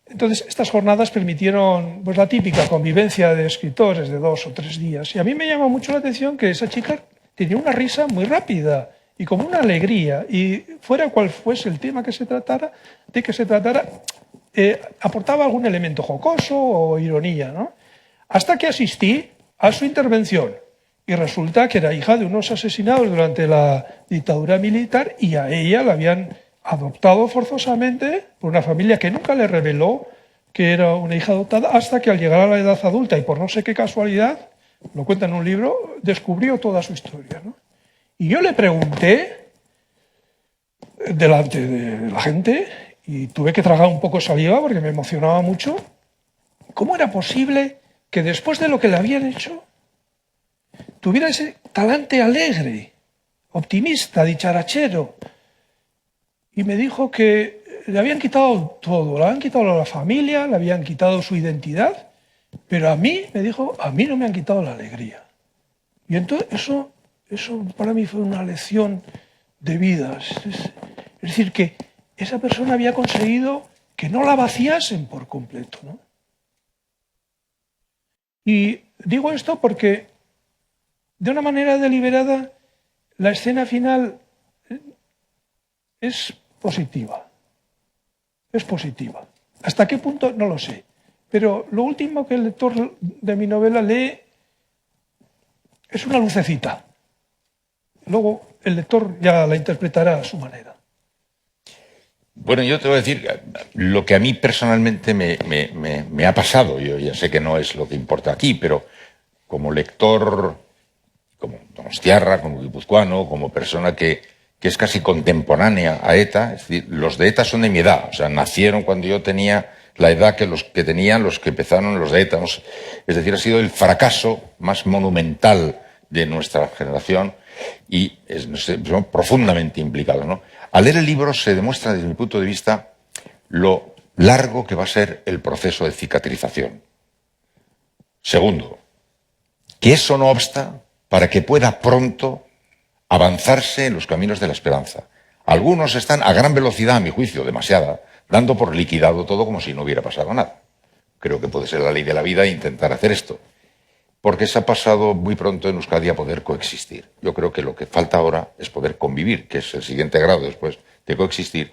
Entonces, estas jornadas permitieron pues, la típica convivencia de escritores de 2 o 3 días. Y a mí me llamó mucho la atención que esa chica tenía una risa muy rápida y como una alegría. Y fuera cual fuese el tema que se tratara, aportaba algún elemento jocoso o ironía, ¿no? Hasta que asistí a su intervención. Y resulta que era hija de unos asesinados durante la dictadura militar y a ella la habían adoptado forzosamente por una familia que nunca le reveló que era una hija adoptada hasta que al llegar a la edad adulta y por no sé qué casualidad, lo cuenta en un libro, descubrió toda su historia, ¿no? Y yo le pregunté delante de la gente y tuve que tragar un poco de saliva porque me emocionaba mucho, ¿cómo era posible que después de lo que le habían hecho tuviera ese talante alegre, optimista, dicharachero? Y me dijo que le habían quitado todo, le habían quitado la familia, le habían quitado su identidad, pero a mí, me dijo, a mí no me han quitado la alegría. Y entonces eso para mí fue una lección de vida. Es decir, que esa persona había conseguido que no la vaciasen por completo, ¿no? Y digo esto porque, de una manera deliberada, la escena final es positiva. Es positiva. ¿Hasta qué punto? No lo sé. Pero lo último que el lector de mi novela lee es una lucecita. Luego el lector ya la interpretará a su manera. Bueno, yo te voy a decir lo que a mí personalmente me ha pasado. Yo ya sé que no es lo que importa aquí, pero como lector, como donostiarra, como guipuzcoano, como persona que es casi contemporánea a ETA, es decir, los de ETA son de mi edad, o sea, nacieron cuando yo tenía la edad que los que tenían los que empezaron los de ETA. Es decir, ha sido el fracaso más monumental de nuestra generación y son profundamente implicados, ¿no? Al leer el libro se demuestra, desde mi punto de vista, lo largo que va a ser el proceso de cicatrización. Segundo, que eso no obsta para que pueda pronto avanzarse en los caminos de la esperanza. Algunos están a gran velocidad, a mi juicio, demasiada, dando por liquidado todo como si no hubiera pasado nada. Creo que puede ser la ley de la vida intentar hacer esto, porque se ha pasado muy pronto en Euskadi a poder coexistir. Yo creo que lo que falta ahora es poder convivir, que es el siguiente grado después de coexistir,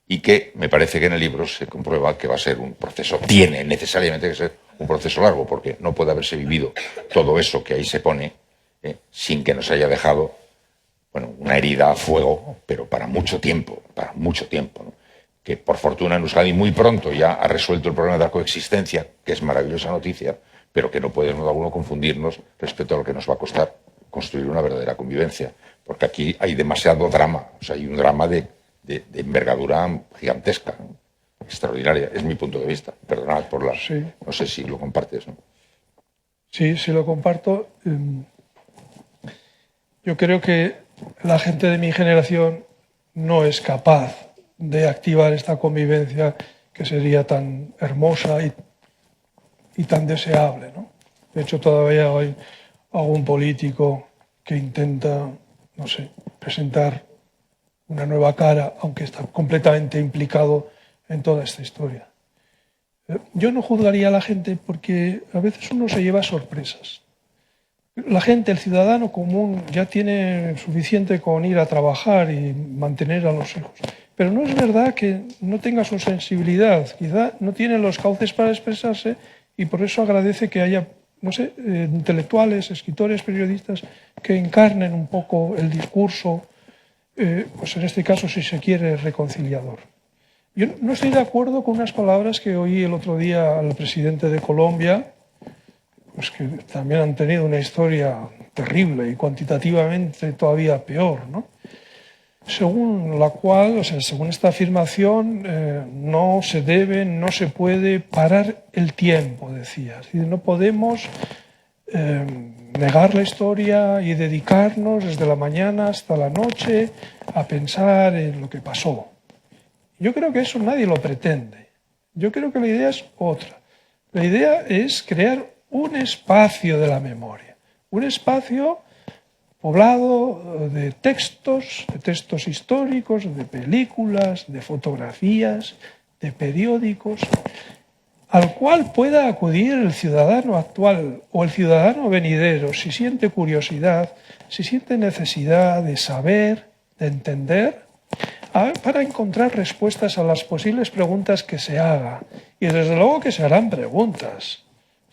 y que me parece que en el libro se comprueba que va a ser un proceso, tiene necesariamente que ser un proceso largo, porque no puede haberse vivido todo eso que ahí se pone sin que nos haya dejado una herida a fuego, pero para mucho tiempo, ¿no? Que por fortuna en Euskadi muy pronto ya ha resuelto el problema de la coexistencia, que es maravillosa noticia, pero que no puede en modo alguno confundirnos respecto a lo que nos va a costar construir una verdadera convivencia, porque aquí hay demasiado drama, o sea, hay un drama de envergadura gigantesca, ¿no? Extraordinaria, es mi punto de vista. Perdonad por la... Sí. No sé si lo compartes, ¿no? Sí, sí lo comparto. Yo creo que la gente de mi generación no es capaz de activar esta convivencia que sería tan hermosa y tan deseable, ¿no? De hecho, todavía hay algún político que intenta, no sé, presentar una nueva cara, aunque está completamente implicado en toda esta historia. Yo no juzgaría a la gente porque a veces uno se lleva sorpresas. La gente, el ciudadano común, ya tiene suficiente con ir a trabajar y mantener a los hijos. pero no es verdad que no tenga su sensibilidad. Quizá no tiene los cauces para expresarse y por eso agradece que haya, no sé, intelectuales, escritores, periodistas que encarnen un poco el discurso, pues en este caso, si se quiere, reconciliador. Yo no estoy de acuerdo con unas palabras que oí el otro día al presidente de Colombia, pues que también han tenido una historia terrible y cuantitativamente todavía peor, ¿no? Según la cual, o sea, según esta afirmación, no se debe, no se puede parar el tiempo, decía. Es decir, no podemos negar la historia y dedicarnos desde la mañana hasta la noche a pensar en lo que pasó. Yo creo que eso nadie lo pretende. Yo creo que la idea es otra. La idea es crear un espacio de la memoria, un espacio poblado de textos históricos, de películas, de fotografías, de periódicos, al cual pueda acudir el ciudadano actual o el ciudadano venidero si siente curiosidad, si siente necesidad de saber, de entender, para encontrar respuestas a las posibles preguntas que se haga. Y desde luego que se harán preguntas.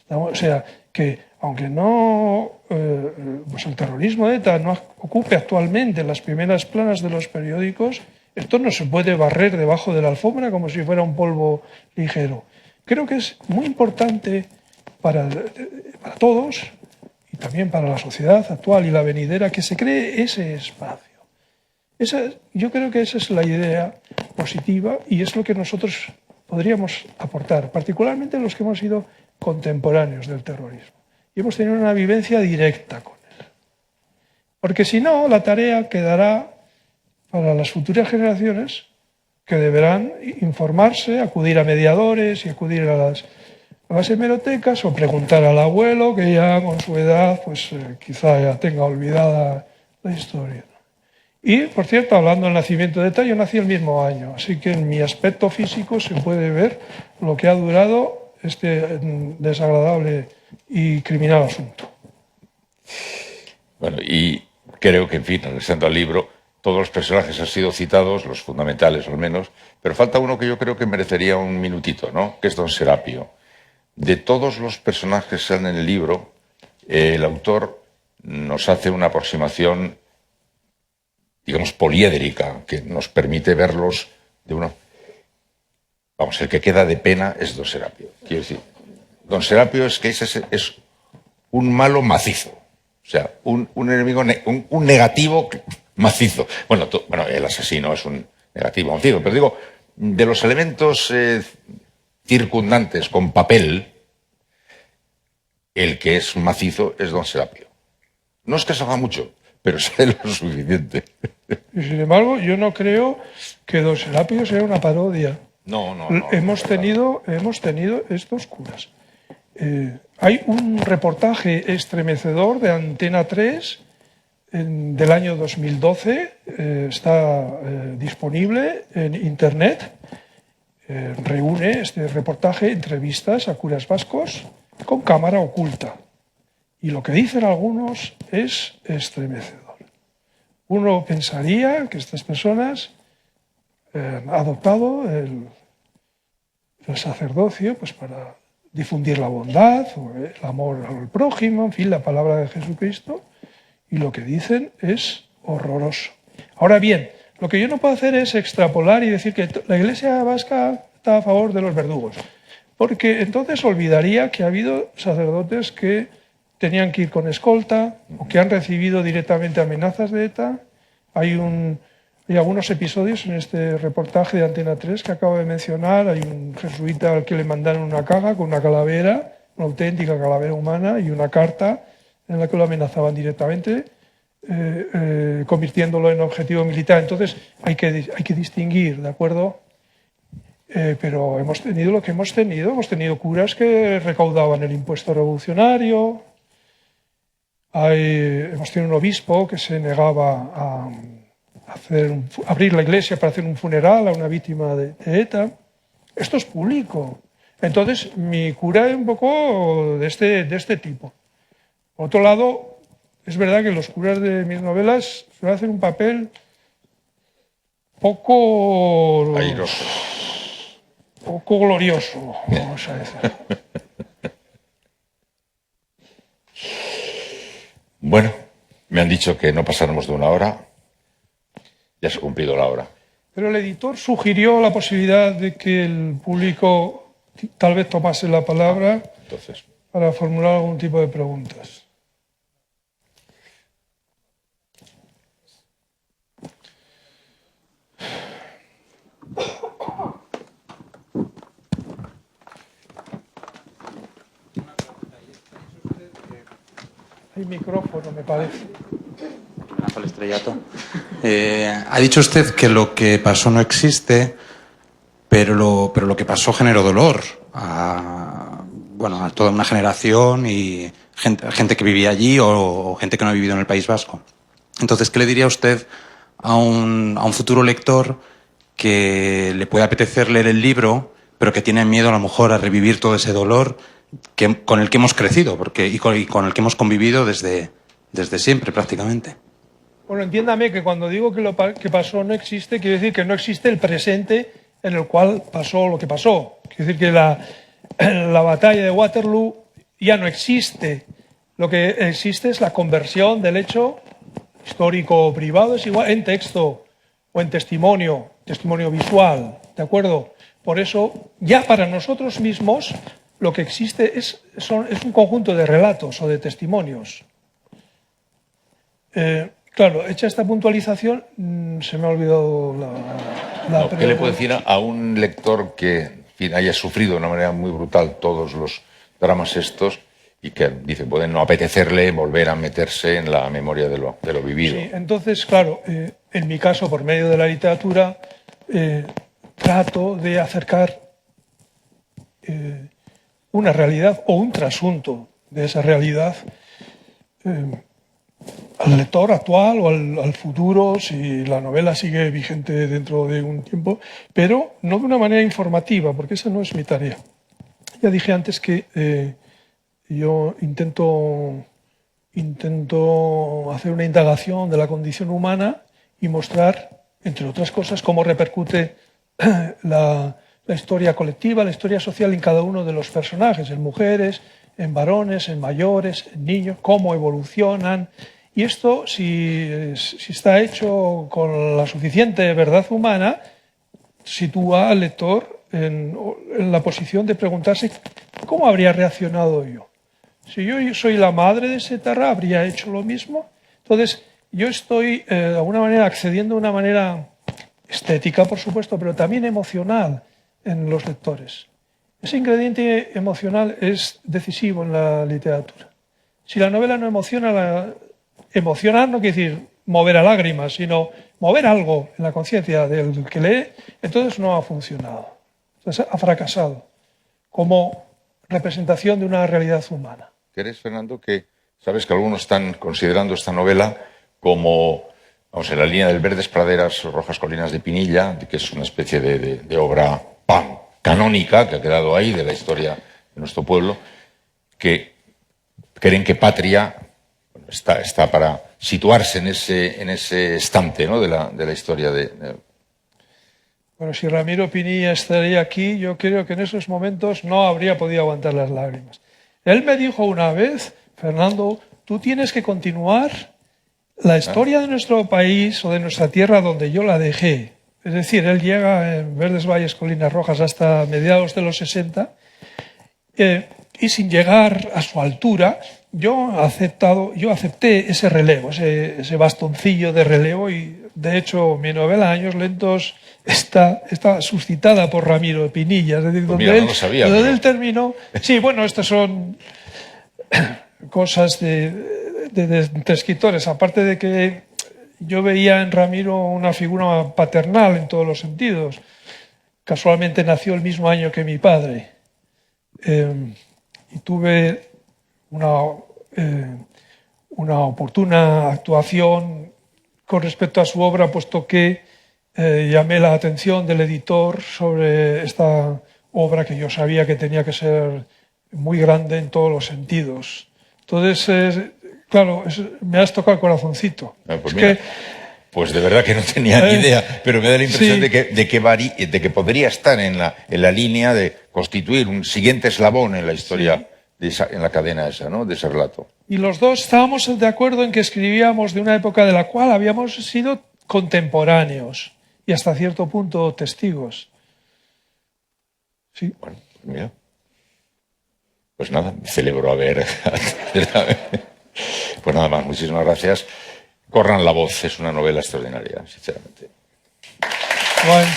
O sea, que aunque no, pues el terrorismo de ETA no ocupe actualmente las primeras planas de los periódicos, esto no se puede barrer debajo de la alfombra como si fuera un polvo ligero. Creo que es muy importante para todos y también para la sociedad actual y la venidera que se cree ese espacio. Yo creo que esa es la idea positiva y es lo que nosotros podríamos aportar, particularmente los que hemos sido contemporáneos del terrorismo y hemos tenido una vivencia directa con él. Porque si no, la tarea quedará para las futuras generaciones que deberán informarse, acudir a mediadores y acudir a las hemerotecas o preguntar al abuelo que ya con su edad pues quizá ya tenga olvidada la historia. Y, por cierto, hablando del nacimiento de ETA, yo nací el mismo año, así que en mi aspecto físico se puede ver lo que ha durado este desagradable y criminal asunto. Bueno, y creo que, en fin, regresando al libro, todos los personajes han sido citados, los fundamentales al menos, pero falta uno que yo creo que merecería un minutito, ¿no? Que es Don Serapio. De todos los personajes que salen en el libro, el autor nos hace una aproximación, digamos, poliédrica, que nos permite verlos de una... Vamos, el que queda de pena es Don Serapio. Quiero decir, Don Serapio es que es un malo macizo. O sea, un enemigo, un negativo macizo. Bueno, el asesino es un negativo macizo, pero digo, de los elementos circundantes con papel, el que es macizo es Don Serapio. No es que se haga mucho, pero sé lo suficiente. Y sin embargo, yo no creo que Don Serapio sea una parodia. No. Hemos tenido estos curas. Hay un reportaje estremecedor de Antena 3 del año 2012, está disponible en Internet. Reúne este reportaje entrevistas a curas vascos con cámara oculta. Y lo que dicen algunos es estremecedor. Uno pensaría que estas personas han adoptado el sacerdocio pues para difundir la bondad, el amor al prójimo, en fin, la palabra de Jesucristo, y lo que dicen es horroroso. Ahora bien, lo que yo no puedo hacer es extrapolar y decir que la Iglesia vasca está a favor de los verdugos, porque entonces olvidaría que ha habido sacerdotes que tenían que ir con escolta o que han recibido directamente amenazas de ETA. Hay algunos episodios en este reportaje de Antena 3 que acabo de mencionar. Hay un jesuita al que le mandaron una caja con una calavera, una auténtica calavera humana, y una carta en la que lo amenazaban directamente, convirtiéndolo en objetivo militar. Entonces hay que distinguir, ¿de acuerdo? Pero hemos tenido lo que hemos tenido. Hemos tenido curas que recaudaban el impuesto revolucionario. Hemos tenido un obispo que se negaba a abrir la iglesia para hacer un funeral a una víctima de ETA. Esto es público. Entonces, mi cura es un poco de este tipo. Por otro lado, es verdad que los curas de mis novelas suelen hacer un papel poco... airoso. Poco glorioso, vamos a decir. Bueno, me han dicho que no pasáramos de 1 hora. Ya se ha cumplido la hora. Pero el editor sugirió la posibilidad de que el público tal vez tomase la palabra Entonces, para formular algún tipo de preguntas. Hay micrófono, me parece. Rafael Estrellato. Ha dicho usted que lo que pasó no existe, pero lo que pasó generó dolor a toda una generación y gente que vivía allí o gente que no ha vivido en el País Vasco. Entonces, ¿qué le diría usted a un futuro lector que le puede apetecer leer el libro, pero que tiene miedo a lo mejor a revivir todo ese dolor con el que hemos crecido y con el que hemos convivido desde siempre prácticamente? Bueno, entiéndame que cuando digo que lo que pasó no existe, quiere decir que no existe el presente en el cual pasó lo que pasó. Quiere decir que la batalla de Waterloo ya no existe. Lo que existe es la conversión del hecho histórico o privado, es igual en texto o en testimonio visual, ¿de acuerdo? Por eso, ya para nosotros mismos, lo que existe es un conjunto de relatos o de testimonios. Claro, hecha esta puntualización, se me ha olvidado la no, ¿qué le puede decir a un lector que, en fin, haya sufrido de una manera muy brutal todos los dramas estos y que, dice, puede no apetecerle volver a meterse en la memoria de lo vivido? Sí, entonces, claro, en mi caso, por medio de la literatura, trato de acercar una realidad o un trasunto de esa realidad al lector actual o al futuro, si la novela sigue vigente dentro de un tiempo, pero no de una manera informativa, porque esa no es mi tarea. Ya dije antes que yo intento hacer una indagación de la condición humana y mostrar, entre otras cosas, cómo repercute la historia colectiva, la historia social en cada uno de los personajes, en mujeres, en varones, en mayores, en niños, cómo evolucionan. Y esto, si está hecho con la suficiente verdad humana, sitúa al lector en la posición de preguntarse ¿cómo habría reaccionado yo? Si yo soy la madre de Setarra, ¿habría hecho lo mismo? Entonces, yo estoy de alguna manera accediendo de una manera estética, por supuesto, pero también emocional en los lectores. Ese ingrediente emocional es decisivo en la literatura. Si la novela no emociona, emocionar no quiere decir mover a lágrimas, sino mover algo en la conciencia del que lee, entonces no ha funcionado. Entonces ha fracasado como representación de una realidad humana. ¿Crees, Fernando, que sabes que algunos están considerando esta novela como, vamos, en la línea del Verdes Praderas, Rojas Colinas de Pinilla, que es una especie de obra canónica que ha quedado ahí de la historia de nuestro pueblo, que creen que Patria está para situarse en ese estante, ¿no?, de la historia de... Bueno, si Ramiro Pinilla estaría aquí, yo creo que en esos momentos no habría podido aguantar las lágrimas. Él me dijo una vez, Fernando, tú tienes que continuar la historia de nuestro país o de nuestra tierra donde yo la dejé. Es decir, él llega en Verdes Valles, Colinas Rojas hasta mediados de los 60 y sin llegar a su altura, yo acepté ese relevo, ese bastoncillo de relevo y de hecho mi novela Años Lentos está suscitada por Ramiro Pinilla. Es decir, donde él terminó. Sí, bueno, estas son cosas de escritores, aparte de que yo veía en Ramiro una figura paternal en todos los sentidos. Casualmente nació el mismo año que mi padre. Y tuve una oportuna actuación con respecto a su obra, puesto que llamé la atención del editor sobre esta obra que yo sabía que tenía que ser muy grande en todos los sentidos. Entonces, claro, me has tocado el corazoncito. Pues es que Pues de verdad que no tenía ni idea, pero me da la impresión sí. de que podría estar en la línea de constituir un siguiente eslabón en la historia, en la cadena esa, ¿no? De ese relato. Y los dos estábamos de acuerdo en que escribíamos de una época de la cual habíamos sido contemporáneos y hasta cierto punto testigos. Sí. Bueno, pues mira. Pues nada, celebro haber... Pues nada más, muchísimas gracias. Corran la voz, es una novela extraordinaria, sinceramente. Bueno.